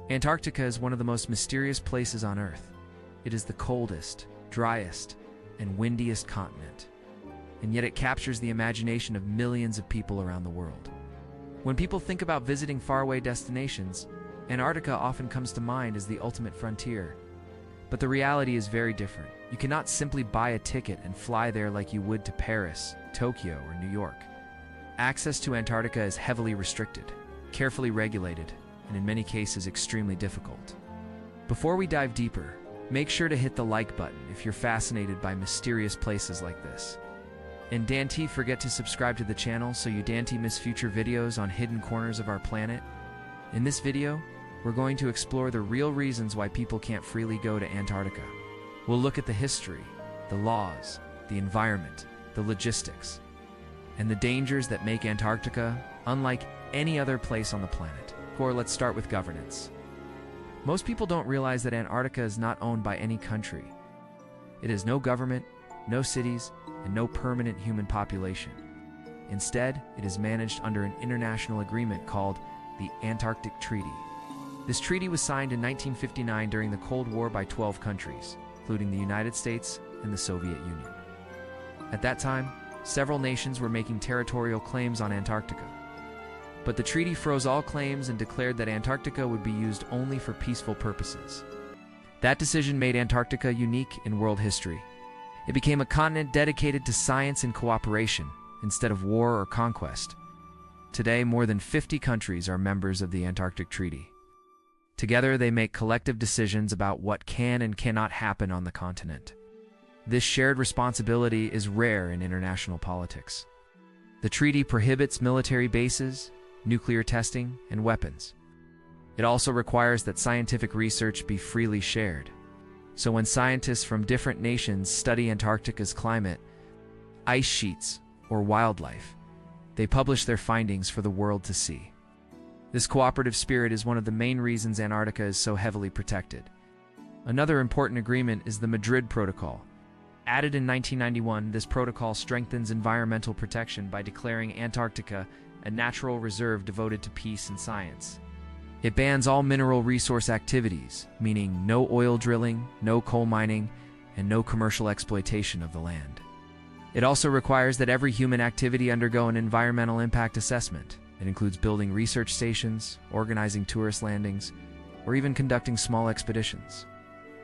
Antarctica is one of the most mysterious places on Earth. It is the coldest, driest, and windiest continent. And yet it captures the imagination of millions of people around the world. When people think about visiting faraway destinations, Antarctica often comes to mind as the ultimate frontier. But the reality is very different. You cannot simply buy a ticket and fly there like you would to Paris, Tokyo, or New York. Access to Antarctica is heavily restricted, carefully regulated, and in many cases extremely difficult. Before we dive deeper, make sure to hit the like button if you're fascinated by mysterious places like this. And don't forget to subscribe to the channel so you don't miss future videos on hidden corners of our planet. In this video, we're going to explore the real reasons why people can't freely go to Antarctica. We'll look at the history, the laws, the environment, the logistics, and the dangers that make Antarctica unlike any other place on the planet. Or let's start with governance. Most people don't realize that Antarctica is not owned by any country. It has no government, no cities, and no permanent human population. Instead, it is managed under an international agreement called the Antarctic Treaty. This treaty was signed in 1959 during the Cold War by 12 countries, including the United States and the Soviet Union. At that time, several nations were making territorial claims on Antarctica. But the treaty froze all claims and declared that Antarctica would be used only for peaceful purposes. That decision made Antarctica unique in world history. It became a continent dedicated to science and cooperation, instead of war or conquest. Today, more than 50 countries are members of the Antarctic Treaty. Together, they make collective decisions about what can and cannot happen on the continent. This shared responsibility is rare in international politics. The treaty prohibits military bases, nuclear testing, and weapons. It also requires that scientific research be freely shared. So when scientists from different nations study Antarctica's climate, ice sheets, or wildlife, they publish their findings for the world to see. This cooperative spirit is one of the main reasons Antarctica is so heavily protected. Another important agreement is the Madrid Protocol. Added in 1991, this protocol strengthens environmental protection by declaring Antarctica a natural reserve devoted to peace and science. It bans all mineral resource activities, meaning no oil drilling, no coal mining, and no commercial exploitation of the land. It also requires that every human activity undergo an environmental impact assessment. It includes building research stations, organizing tourist landings, or even conducting small expeditions.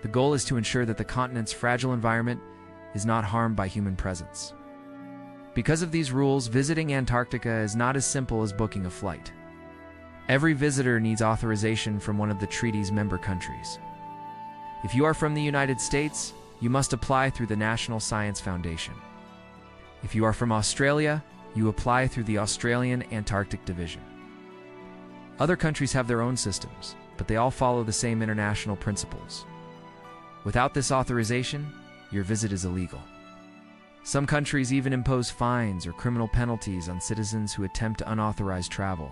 The goal is to ensure that the continent's fragile environment is not harmed by human presence. Because of these rules, visiting Antarctica is not as simple as booking a flight. Every visitor needs authorization from one of the treaty's member countries. If you are from the United States, you must apply through the National Science Foundation. If you are from Australia, you apply through the Australian Antarctic Division. Other countries have their own systems, but they all follow the same international principles. Without this authorization, your visit is illegal. Some countries even impose fines or criminal penalties on citizens who attempt unauthorized travel.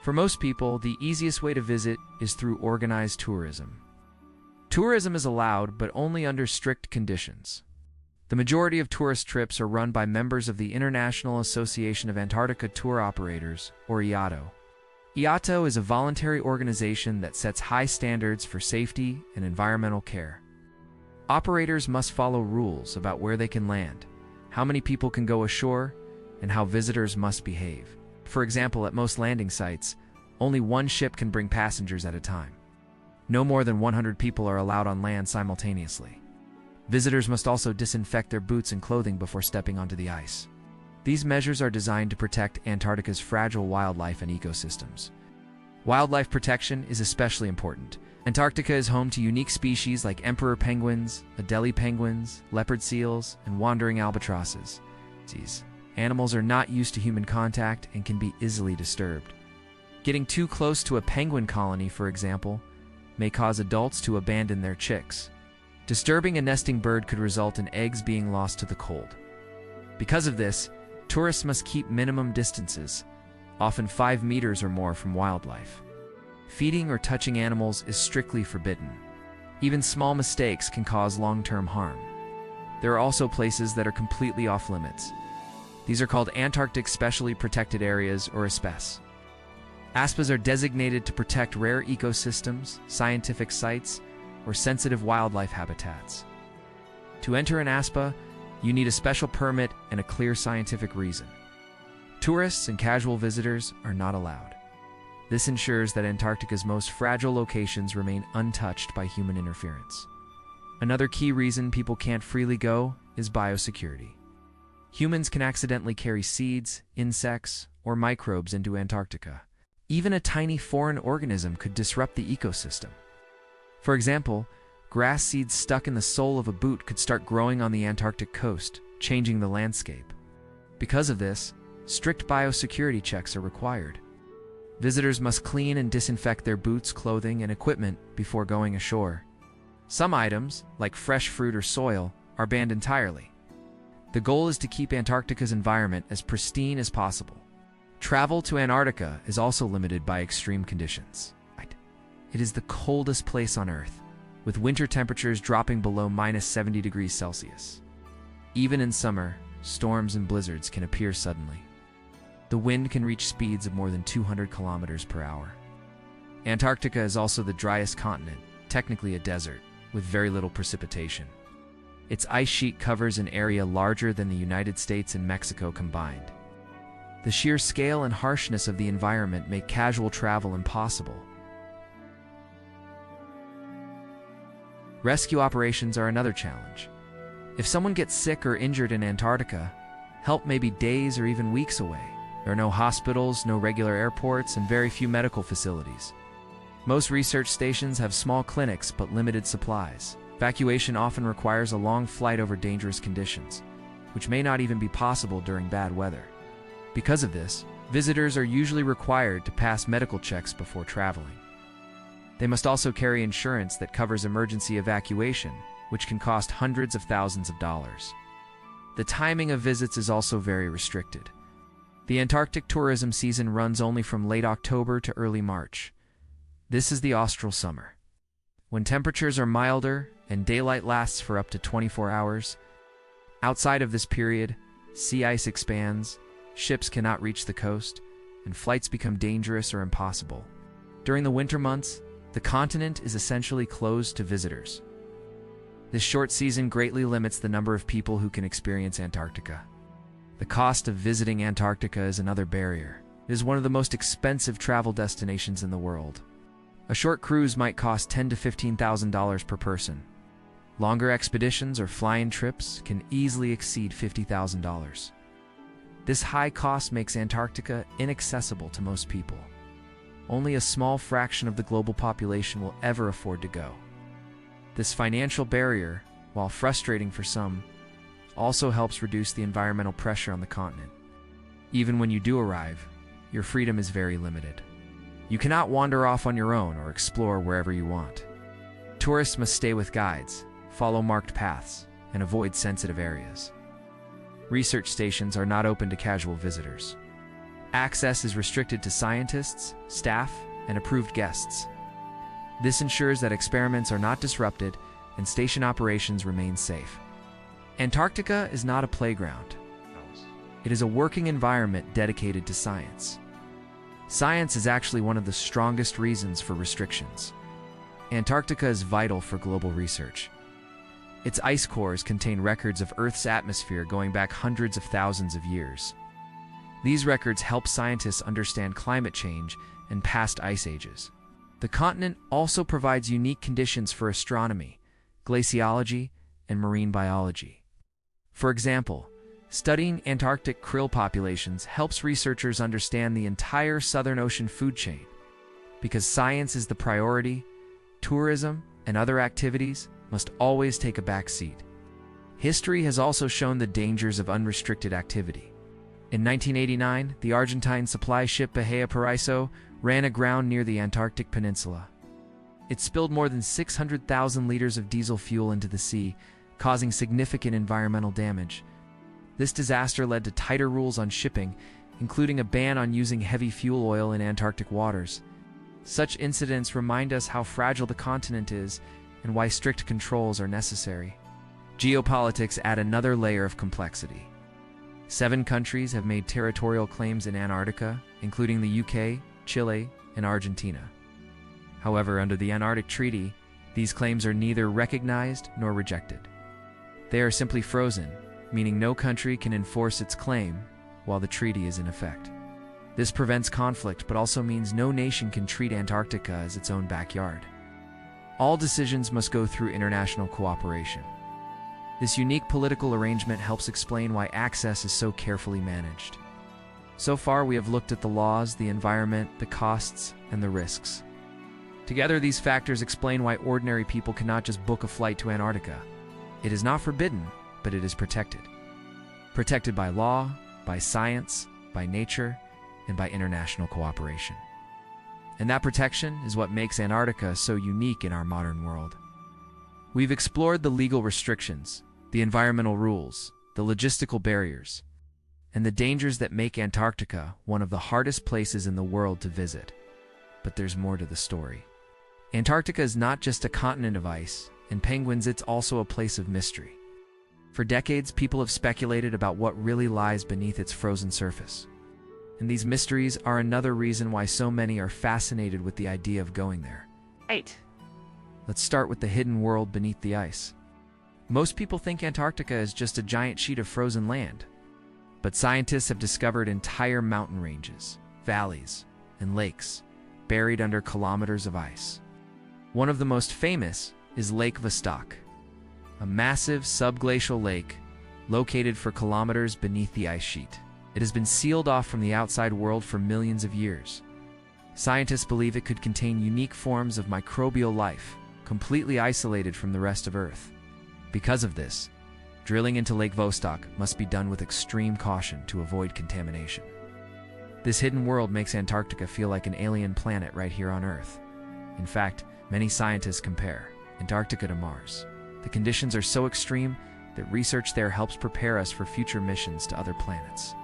For most people, the easiest way to visit is through organized tourism. Tourism is allowed, but only under strict conditions. The majority of tourist trips are run by members of the International Association of Antarctica Tour Operators, or IAATO. IAATO is a voluntary organization that sets high standards for safety and environmental care. Operators must follow rules about where they can land, how many people can go ashore, and how visitors must behave. For example, at most landing sites, only one ship can bring passengers at a time. No more than 100 people are allowed on land simultaneously. Visitors must also disinfect their boots and clothing before stepping onto the ice. These measures are designed to protect Antarctica's fragile wildlife and ecosystems. Wildlife protection is especially important. Antarctica is home to unique species like emperor penguins, Adelie penguins, leopard seals, and wandering albatrosses. These animals are not used to human contact and can be easily disturbed. Getting too close to a penguin colony, for example, may cause adults to abandon their chicks. Disturbing a nesting bird could result in eggs being lost to the cold. Because of this, tourists must keep minimum distances, often 5 meters or more from wildlife. Feeding or touching animals is strictly forbidden. Even small mistakes can cause long-term harm. There are also places that are completely off-limits. These are called Antarctic Specially Protected Areas, or ASPAs. ASPAs are designated to protect rare ecosystems, scientific sites, or sensitive wildlife habitats. To enter an ASPA, you need a special permit and a clear scientific reason. Tourists and casual visitors are not allowed. This ensures that Antarctica's most fragile locations remain untouched by human interference. Another key reason people can't freely go is biosecurity. Humans can accidentally carry seeds, insects, or microbes into Antarctica. Even a tiny foreign organism could disrupt the ecosystem. For example, grass seeds stuck in the sole of a boot could start growing on the Antarctic coast, changing the landscape. Because of this, strict biosecurity checks are required. Visitors must clean and disinfect their boots, clothing, and equipment before going ashore. Some items, like fresh fruit or soil, are banned entirely. The goal is to keep Antarctica's environment as pristine as possible. Travel to Antarctica is also limited by extreme conditions. It is the coldest place on Earth, with winter temperatures dropping below -70 degrees Celsius. Even in summer, storms and blizzards can appear suddenly. The wind can reach speeds of more than 200 kilometers per hour. Antarctica is also the driest continent, technically a desert, with very little precipitation. Its ice sheet covers an area larger than the United States and Mexico combined. The sheer scale and harshness of the environment make casual travel impossible. Rescue operations are another challenge. If someone gets sick or injured in Antarctica, help may be days or even weeks away. There are no hospitals, no regular airports, and very few medical facilities. Most research stations have small clinics but limited supplies. Evacuation often requires a long flight over dangerous conditions, which may not even be possible during bad weather. Because of this, visitors are usually required to pass medical checks before traveling. They must also carry insurance that covers emergency evacuation, which can cost hundreds of thousands of dollars. The timing of visits is also very restricted. The Antarctic tourism season runs only from late October to early March. This is the Austral summer, when temperatures are milder and daylight lasts for up to 24 hours. Outside of this period, sea ice expands, ships cannot reach the coast, and flights become dangerous or impossible. During the winter months, the continent is essentially closed to visitors. This short season greatly limits the number of people who can experience Antarctica. The cost of visiting Antarctica is another barrier. It is one of the most expensive travel destinations in the world. A short cruise might cost $10,000 to $15,000 per person. Longer expeditions or fly-in trips can easily exceed $50,000. This high cost makes Antarctica inaccessible to most people. Only a small fraction of the global population will ever afford to go. This financial barrier, while frustrating for some, also helps reduce the environmental pressure on the continent. Even when you do arrive, your freedom is very limited. You cannot wander off on your own or explore wherever you want. Tourists must stay with guides, follow marked paths, and avoid sensitive areas. Research stations are not open to casual visitors. Access is restricted to scientists, staff, and approved guests. This ensures that experiments are not disrupted and station operations remain safe. Antarctica is not a playground. It is a working environment dedicated to science. Science is actually one of the strongest reasons for restrictions. Antarctica is vital for global research. Its ice cores contain records of Earth's atmosphere going back hundreds of thousands of years. These records help scientists understand climate change and past ice ages. The continent also provides unique conditions for astronomy, glaciology, and marine biology. For example, studying Antarctic krill populations helps researchers understand the entire Southern Ocean food chain. Because science is the priority, tourism and other activities must always take a back seat. History has also shown the dangers of unrestricted activity. In 1989, the Argentine supply ship Beea Pariso ran aground near the Antarctic Peninsula. It spilled more than 600,000 liters of diesel fuel into the sea, causing significant environmental damage. This disaster led to tighter rules on shipping, including a ban on using heavy fuel oil in Antarctic waters. Such incidents remind us how fragile the continent is and why strict controls are necessary. Geopolitics add another layer of complexity. 7 countries have made territorial claims in Antarctica, including the UK, Chile, and Argentina. However, under the Antarctic Treaty, these claims are neither recognized nor rejected. They are simply frozen, meaning no country can enforce its claim while the treaty is in effect. This prevents conflict, but also means no nation can treat Antarctica as its own backyard. All decisions must go through international cooperation. This unique political arrangement helps explain why access is so carefully managed. So far, we have looked at the laws, the environment, the costs, and the risks. Together, these factors explain why ordinary people cannot just book a flight to Antarctica. It is not forbidden, but it is protected. Protected by law, by science, by nature, and by international cooperation. And that protection is what makes Antarctica so unique in our modern world. We've explored the legal restrictions, the environmental rules, the logistical barriers, and the dangers that make Antarctica one of the hardest places in the world to visit. But there's more to the story. Antarctica is not just a continent of ice and penguins, it's also a place of mystery. For decades, people have speculated about what really lies beneath its frozen surface. And these mysteries are another reason why so many are fascinated with the idea of going there. Right. Let's start with the hidden world beneath the ice. Most people think Antarctica is just a giant sheet of frozen land. But scientists have discovered entire mountain ranges, valleys, and lakes buried under kilometers of ice. One of the most famous is Lake Vostok, a massive subglacial lake located for kilometers beneath the ice sheet. It has been sealed off from the outside world for millions of years. Scientists believe it could contain unique forms of microbial life, completely isolated from the rest of Earth. Because of this, drilling into Lake Vostok must be done with extreme caution to avoid contamination. This hidden world makes Antarctica feel like an alien planet right here on Earth. In fact, many scientists compare Antarctica to Mars. The conditions are so extreme that research there helps prepare us for future missions to other planets.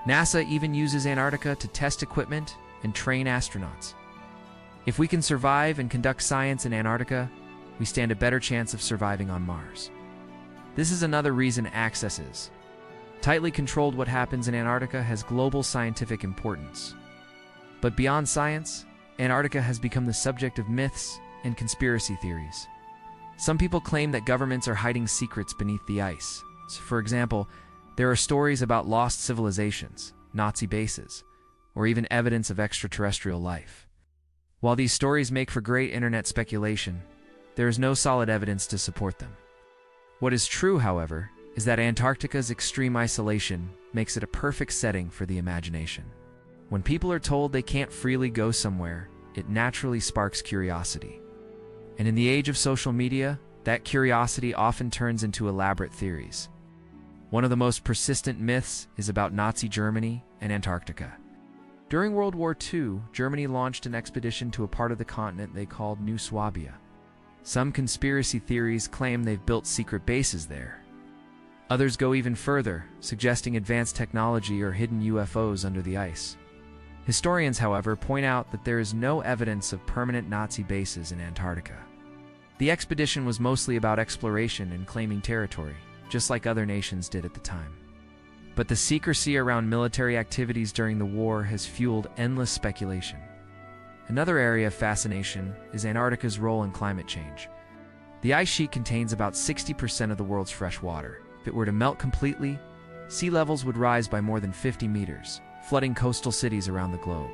NASA even uses Antarctica to test equipment and train astronauts. If we can survive and conduct science in Antarctica, we stand a better chance of surviving on Mars. This is another reason access is tightly controlled. What happens in Antarctica has global scientific importance. But beyond science, Antarctica has become the subject of myths and conspiracy theories. Some people claim that governments are hiding secrets beneath the ice. So, for example, there are stories about lost civilizations, Nazi bases, or even evidence of extraterrestrial life. While these stories make for great internet speculation, there is no solid evidence to support them. What is true, however, is that Antarctica's extreme isolation makes it a perfect setting for the imagination. When people are told they can't freely go somewhere, it naturally sparks curiosity. And in the age of social media, that curiosity often turns into elaborate theories. One of the most persistent myths is about Nazi Germany and Antarctica. During World War II, Germany launched an expedition to a part of the continent they called New Swabia. Some conspiracy theories claim they've built secret bases there. Others go even further, suggesting advanced technology or hidden UFOs under the ice. Historians, however, point out that there is no evidence of permanent Nazi bases in Antarctica. The expedition was mostly about exploration and claiming territory, just like other nations did at the time. But the secrecy around military activities during the war has fueled endless speculation. Another area of fascination is Antarctica's role in climate change. The ice sheet contains about 60% of the world's fresh water. If it were to melt completely, sea levels would rise by more than 50 meters, flooding coastal cities around the globe.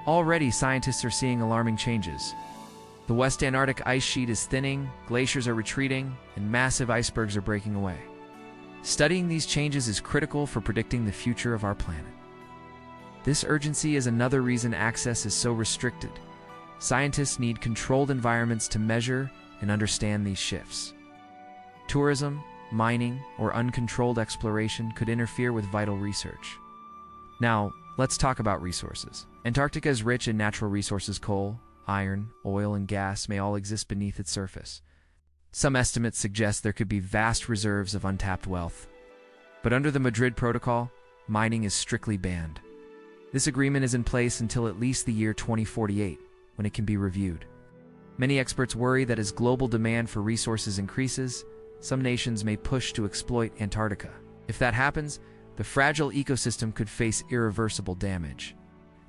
Already, scientists are seeing alarming changes. The West Antarctic ice sheet is thinning, glaciers are retreating, and massive icebergs are breaking away. Studying these changes is critical for predicting the future of our planet. This urgency is another reason access is so restricted. Scientists need controlled environments to measure and understand these shifts. Tourism, mining, or uncontrolled exploration could interfere with vital research. Now, let's talk about resources. Antarctica is rich in natural resources. Coal, iron, oil, and gas may all exist beneath its surface. Some estimates suggest there could be vast reserves of untapped wealth. But under the Madrid Protocol, mining is strictly banned. This agreement is in place until at least the year 2048, when it can be reviewed. Many experts worry that as global demand for resources increases, some nations may push to exploit Antarctica. If that happens, the fragile ecosystem could face irreversible damage.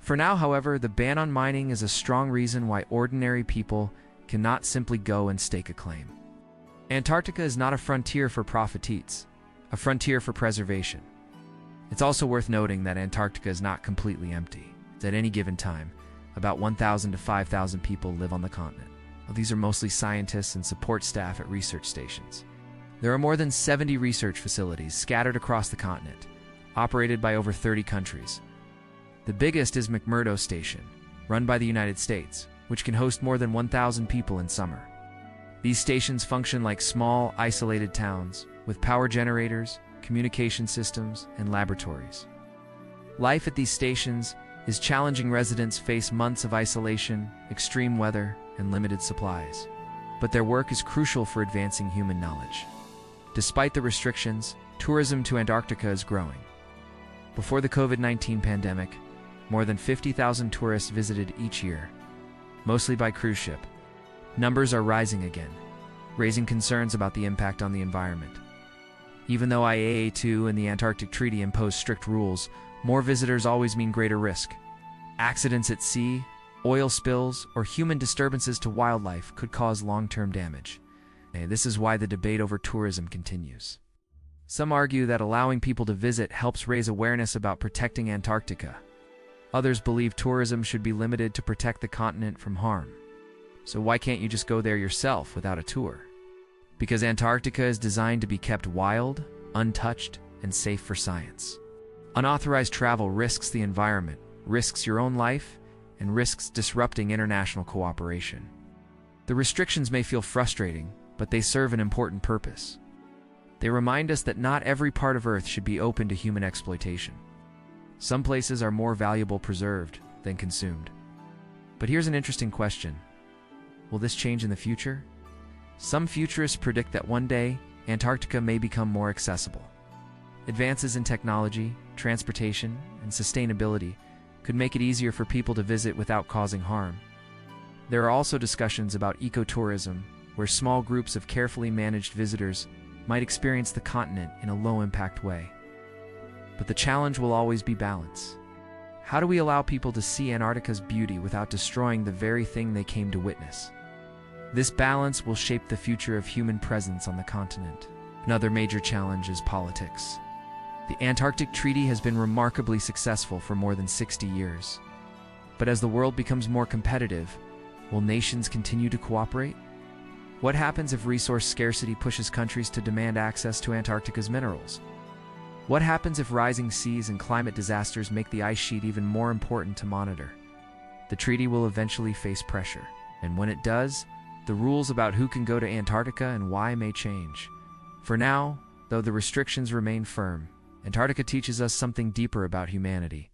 For now, however, the ban on mining is a strong reason why ordinary people cannot simply go and stake a claim. Antarctica is not a frontier for profiteers, a frontier for preservation. It's also worth noting that Antarctica is not completely empty. At any given time, about 1,000 to 5,000 people live on the continent. These are mostly scientists and support staff at research stations. There are more than 70 research facilities scattered across the continent, operated by over 30 countries. The biggest is McMurdo Station, run by the United States, which can host more than 1,000 people in summer. These stations function like small, isolated towns, with power generators, communication systems, and laboratories. Life at these stations is challenging. Residents face months of isolation, extreme weather, and limited supplies. But their work is crucial for advancing human knowledge. Despite the restrictions, tourism to Antarctica is growing. Before the COVID-19 pandemic, more than 50,000 tourists visited each year, mostly by cruise ship. Numbers are rising again, raising concerns about the impact on the environment. Even though IAATO and the Antarctic Treaty impose strict rules, more visitors always mean greater risk. Accidents at sea, oil spills, or human disturbances to wildlife could cause long-term damage. This is why the debate over tourism continues. Some argue that allowing people to visit helps raise awareness about protecting Antarctica. Others believe tourism should be limited to protect the continent from harm. So why can't you just go there yourself without a tour? Because Antarctica is designed to be kept wild, untouched, and safe for science. Unauthorized travel risks the environment, risks your own life, and risks disrupting international cooperation. The restrictions may feel frustrating, but they serve an important purpose. They remind us that not every part of Earth should be open to human exploitation. Some places are more valuable preserved than consumed. But here's an interesting question. Will this change in the future? Some futurists predict that one day, Antarctica may become more accessible. Advances in technology, transportation, and sustainability could make it easier for people to visit without causing harm. There are also discussions about ecotourism, where small groups of carefully managed visitors might experience the continent in a low-impact way. But the challenge will always be balance. How do we allow people to see Antarctica's beauty without destroying the very thing they came to witness? This balance will shape the future of human presence on the continent. Another major challenge is politics. The Antarctic Treaty has been remarkably successful for more than 60 years. But as the world becomes more competitive, will nations continue to cooperate? What happens if resource scarcity pushes countries to demand access to Antarctica's minerals? What happens if rising seas and climate disasters make the ice sheet even more important to monitor? The treaty will eventually face pressure, and when it does, the rules about who can go to Antarctica and why may change. For now, though the restrictions remain firm, Antarctica teaches us something deeper about humanity.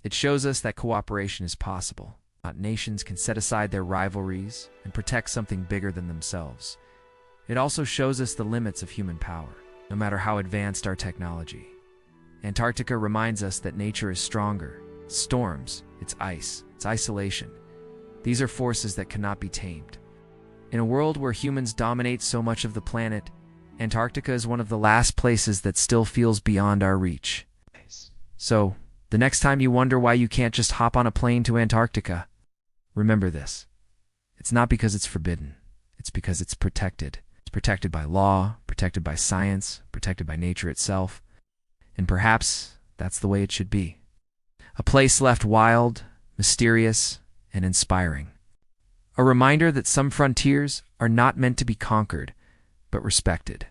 It shows us that cooperation is possible. Nations can set aside their rivalries and protect something bigger than themselves. It also shows us the limits of human power, no matter how advanced our technology. Antarctica reminds us that nature is stronger. Its storms, its ice, its isolation. These are forces that cannot be tamed. In a world where humans dominate so much of the planet, Antarctica is one of the last places that still feels beyond our reach. So, the next time you wonder why you can't just hop on a plane to Antarctica, remember this. It's not because it's forbidden. It's because it's protected. It's protected by law, protected by science, protected by nature itself. And perhaps that's the way it should be. A place left wild, mysterious, and inspiring. A reminder that some frontiers are not meant to be conquered, but respected.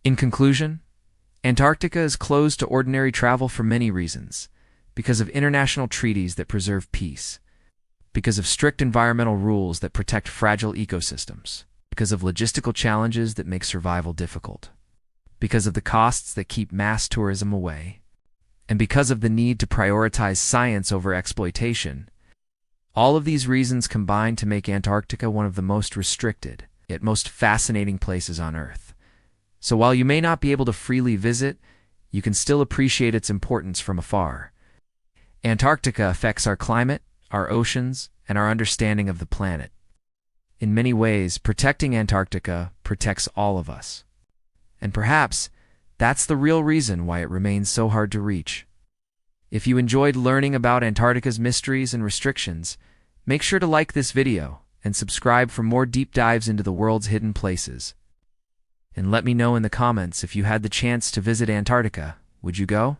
In conclusion, Antarctica is closed to ordinary travel for many reasons, because of international treaties that preserve peace, because of strict environmental rules that protect fragile ecosystems, because of logistical challenges that make survival difficult, because of the costs that keep mass tourism away, and because of the need to prioritize science over exploitation. All of these reasons combine to make Antarctica one of the most restricted, yet most fascinating places on Earth. So while you may not be able to freely visit, you can still appreciate its importance from afar. Antarctica affects our climate, our oceans, and our understanding of the planet. In many ways, protecting Antarctica protects all of us. And perhaps that's the real reason why it remains so hard to reach. If you enjoyed learning about Antarctica's mysteries and restrictions, make sure to like this video and subscribe for more deep dives into the world's hidden places. And let me know in the comments if you had the chance to visit Antarctica. Would you go?